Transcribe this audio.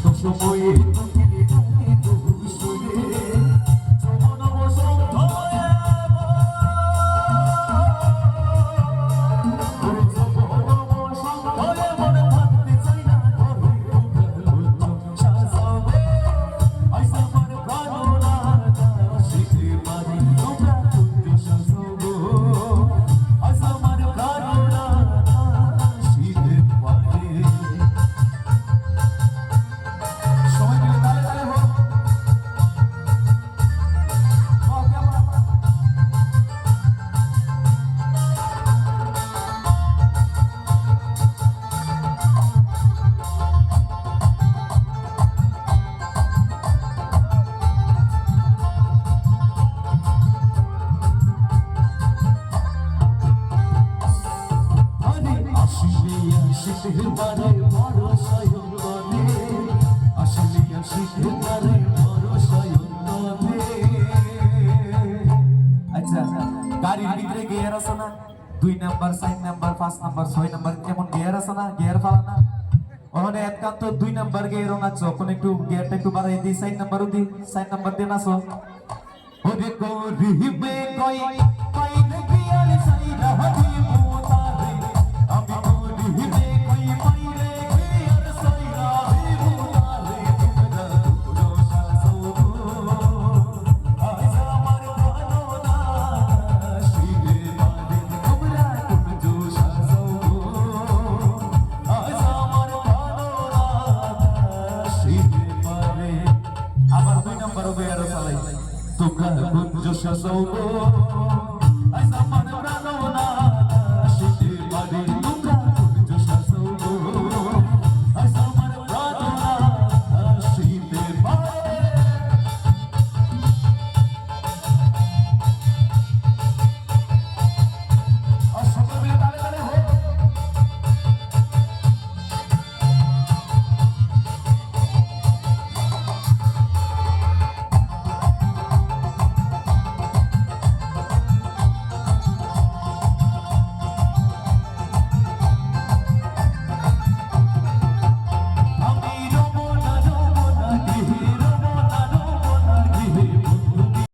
সময়ে গাড়ির ভিতরে গিয়ার আছে না 2 নাম্বার 4 নাম্বার 5 নাম্বার 6 নাম্বার এমন গিয়ার আছে না গিয়ার ফালা না ওখানে একান্ত 2 নাম্বার গিয়ার নাচো কোন একটু গিয়ারটা একটু বাড়াই দিই 4 নাম্বারও দিই 4 নাম্বার দিয়ে নাচো ওরে করিবে কই কই গিয়ার সাইরা হাদি মোতারে আমি করিবে কই কই রে গিয়ার সাইরা হাদি মোতারে তোমরা রোশা সবো আজ আমার ভালোনা শিরে বাদে তোমরা কোন জোশা সবো আজ আমার ভালোনা শিরে বাদে আবার 2 নাম্বার হবে আর চালাই তোমরা কোন জোশা সবো আজ আমার ভালোনা